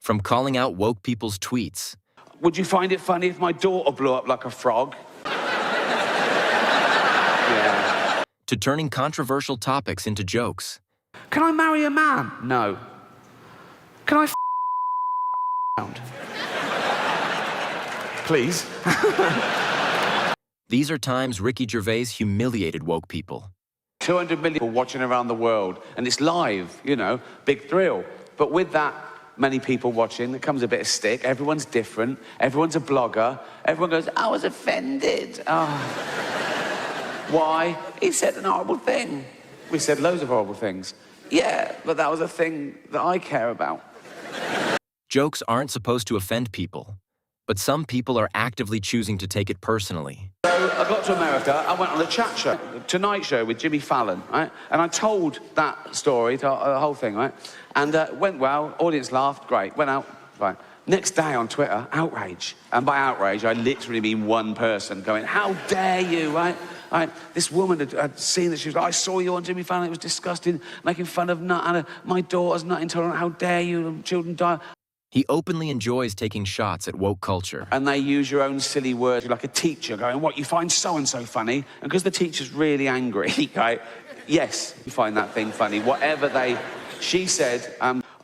From calling out woke people's tweets. Would you find it funny if my daughter blew up like a frog? Yeah. To turning controversial topics into jokes. Can I marry a man? No. Can I around? Please. These are times Ricky Gervais humiliated woke people. 200 million people watching around the world, and it's live, you know, big thrill. But with that many people watching, there comes a bit of stick. Everyone's different. Everyone's a blogger. Everyone goes, I was offended. Oh. Why? He said an horrible thing. We said loads of horrible things. Yeah, but that was a thing that I care about. Jokes aren't supposed to offend people, but some people are actively choosing to take it personally. So I got to America, I went on the chat show, Tonight Show with Jimmy Fallon, right? And I told that story, the whole thing, right? And went well, audience laughed, great, went out, fine. Next day on Twitter, outrage. And by outrage, I literally mean one person going, how dare you, right? This woman had seen that she was like, I saw you on Jimmy Fallon, it was disgusting, making fun of nut, my daughter's nut intolerant, how dare you, children die. He openly enjoys taking shots at woke culture. And they use your own silly words, like a teacher going, what, you find so-and-so funny? And because the teacher's really angry, right? Yes, you find that thing funny, whatever they... She said,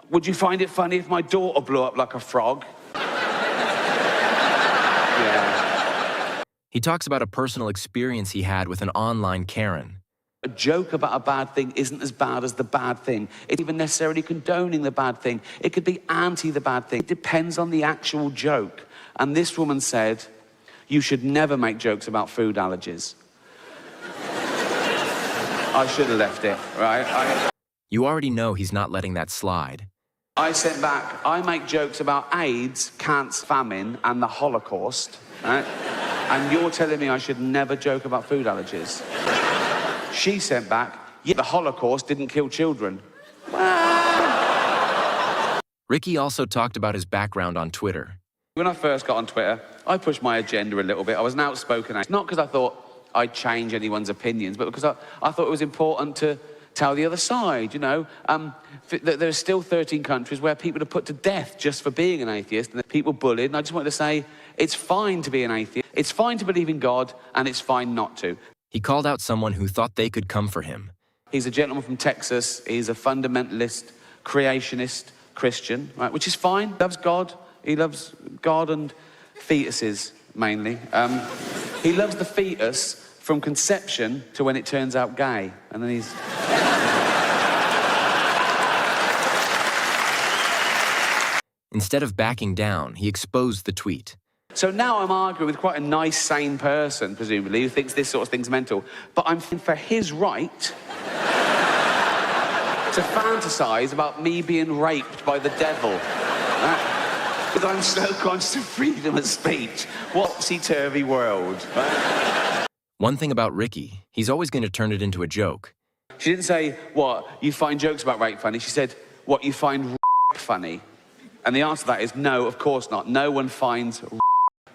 would you find it funny if my daughter blew up like a frog? Yeah. He talks about a personal experience he had with an online Karen. A joke about a bad thing isn't as bad as the bad thing. It's even necessarily condoning the bad thing. It could be anti the bad thing. It depends on the actual joke. And this woman said, you should never make jokes about food allergies. I should have left it, right? You already know he's not letting that slide. I sent back, I make jokes about AIDS, cancer, famine, and the Holocaust, right? And you're telling me I should never joke about food allergies. She sent back, yeah, the Holocaust didn't kill children. Ricky also talked about his background on Twitter. When I first got on Twitter, I pushed my agenda a little bit. I was an outspoken actor. Not because I thought I'd change anyone's opinions, but because I thought it was important to tell the other side, you know. There are still 13 countries where people are put to death just for being an atheist, and people bullied, and I just wanted to say, it's fine to be an atheist, it's fine to believe in God, and it's fine not to. He called out someone who thought they could come for him. He's a gentleman from Texas. He's a fundamentalist, creationist Christian, right? Which is fine. He loves God. He loves God and fetuses, mainly. He loves the fetus from conception to when it turns out gay. And then he's... Instead of backing down, he exposed the tweet. So now I'm arguing with quite a nice, sane person, presumably, who thinks this sort of thing's mental. But I'm for his right to fantasize about me being raped by the devil. Because I'm so conscious of freedom of speech. Whoopsie-turvy world. Right? One thing about Ricky, he's always going to turn it into a joke. She didn't say, what, you find jokes about rape funny? She said, what, you find rape funny? And the answer to that is no, of course not. No one finds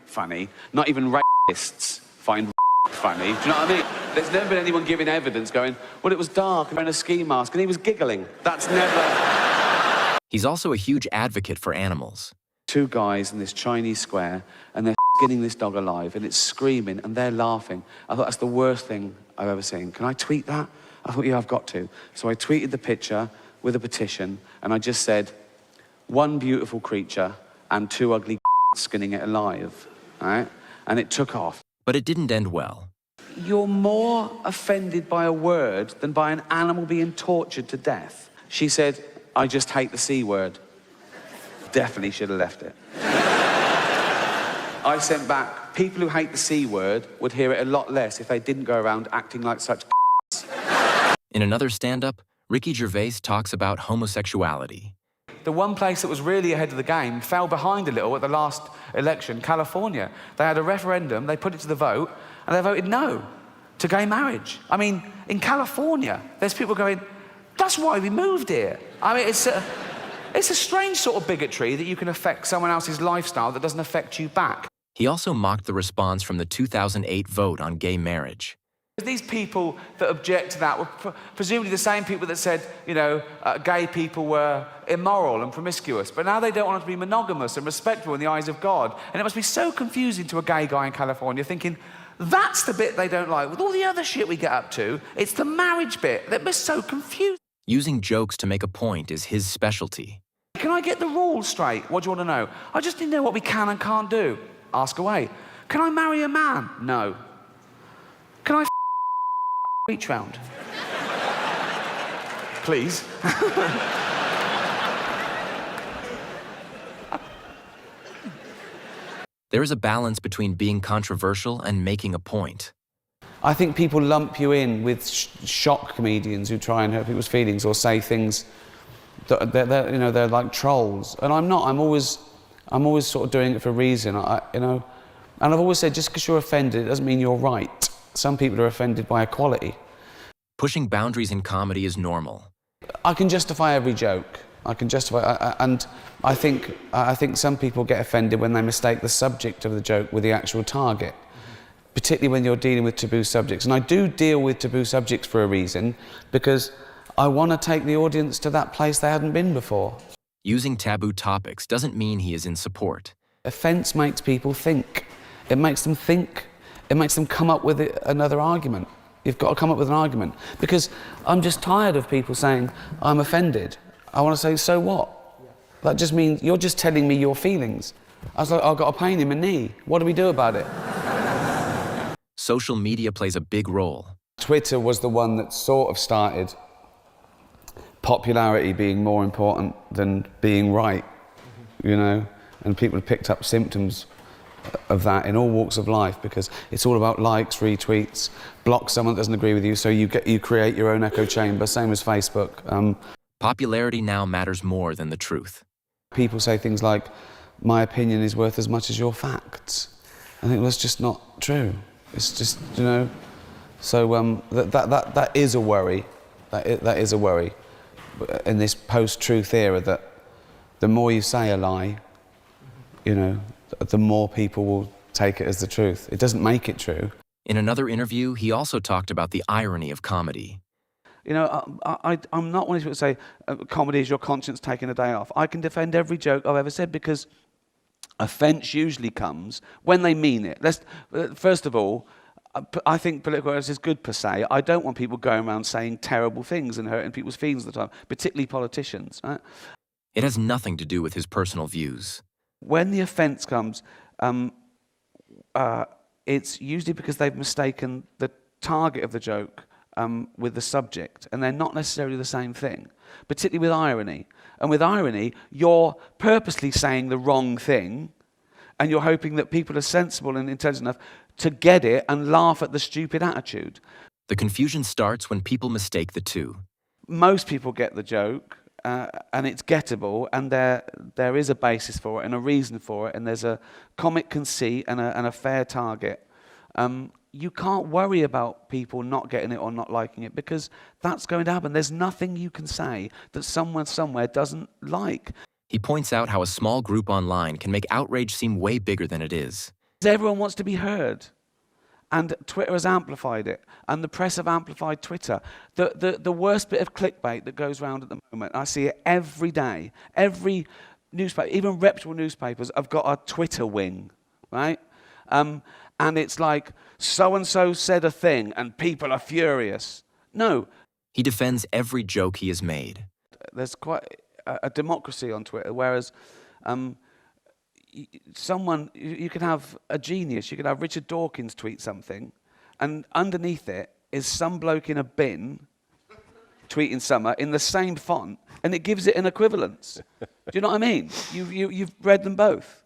funny. Not even rapists find funny. Do you know what I mean? There's never been anyone giving evidence going, well, it was dark and wearing a ski mask and he was giggling. That's never... He's also a huge advocate for animals. Two guys in this Chinese square and they're skinning this dog alive and it's screaming and they're laughing. I thought that's the worst thing I've ever seen. Can I tweet that? I thought, yeah, I've got to. So I tweeted the picture with a petition and I just said, one beautiful creature and two ugly skinning it alive. Right? And it took off. But it didn't end well. You're more offended by a word than by an animal being tortured to death. She said, I just hate the C word. Definitely should have left it. I sent back, people who hate the C word would hear it a lot less if they didn't go around acting like such In another stand-up, Ricky Gervais talks about homosexuality. The one place that was really ahead of the game fell behind a little at the last election, California. They had a referendum, they put it to the vote, and they voted no to gay marriage. I mean, in California, there's people going, that's why we moved here. I mean, it's a strange sort of bigotry that you can affect someone else's lifestyle that doesn't affect you back. He also mocked the response from the 2008 vote on gay marriage. These people that object to that were presumably the same people that said, you know, gay people were immoral and promiscuous, but now they don't want to be monogamous and respectful in the eyes of God. And it must be so confusing to a gay guy in California thinking, that's the bit they don't like. With all the other shit we get up to, it's the marriage bit that was so confusing. Using jokes to make a point is his specialty. Can I get the rules straight? What do you want to know? I just need to know what we can and can't do. Ask away. Can I marry a man? No. Can I each round? Please. There is a balance between being controversial and making a point. I think people lump you in with shock comedians who try and hurt people's feelings or say things that they're like trolls. And I'm not. I'm always sort of doing it for a reason. And I've always said, just because you're offended, it doesn't mean you're right. Some people are offended by equality. Pushing boundaries in comedy is normal. I can justify every joke. I can justify, and I think some people get offended when they mistake the subject of the joke with the actual target, particularly when you're dealing with taboo subjects. And I do deal with taboo subjects for a reason, because I want to take the audience to that place they hadn't been before. Using taboo topics doesn't mean he is in support. Offence makes people think. It makes them think. It makes them come up with another argument. You've got to come up with an argument. Because I'm just tired of people saying, I'm offended. I want to say, so what? That just means you're just telling me your feelings. I was like, I've got a pain in my knee. What do we do about it? Social media plays a big role. Twitter was the one that sort of started popularity being more important than being right, you know? And people have picked up symptoms of that in all walks of life, because it's all about likes, retweets, block someone that doesn't agree with you, so you create your own echo chamber, same as Facebook. Popularity now matters more than the truth. People say things like, my opinion is worth as much as your facts. I think that's just not true. It's just, you know, so that is a worry. That is a worry in this post-truth era, that the more you say a lie, you know, the more people will take it as the truth. It doesn't make it true. In another interview, he also talked about the irony of comedy. You know, I'm not one of these people who say comedy is your conscience taking a day off. I can defend every joke I've ever said, because offence usually comes when they mean it. First of all, I think political correctness is good per se. I don't want people going around saying terrible things and hurting people's feelings all the time, particularly politicians. Right? It has nothing to do with his personal views. When the offence comes, it's usually because they've mistaken the target of the joke with the subject, and they're not necessarily the same thing, particularly with irony. And with irony, you're purposely saying the wrong thing, and you're hoping that people are sensible and intelligent enough to get it and laugh at the stupid attitude. The confusion starts when people mistake the two. Most people get the joke, and it's gettable, and there is a basis for it and a reason for it, and there's a comic conceit and a fair target. You can't worry about people not getting it or not liking it, because that's going to happen. There's nothing you can say that someone somewhere doesn't like. He points out how a small group online can make outrage seem way bigger than it is. Everyone wants to be heard, and Twitter has amplified it, and the press have amplified Twitter. The worst bit of clickbait that goes around at the moment, I see it every day. Every newspaper, even reputable newspapers, have got a Twitter wing, right? And it's like, so-and-so said a thing, and people are furious. No. He defends every joke he has made. There's quite a democracy on Twitter, whereas you can have a genius, you can have Richard Dawkins tweet something, and underneath it is some bloke in a bin tweeting summer in the same font, and it gives it an equivalence. Do you know what I mean? You've read them both.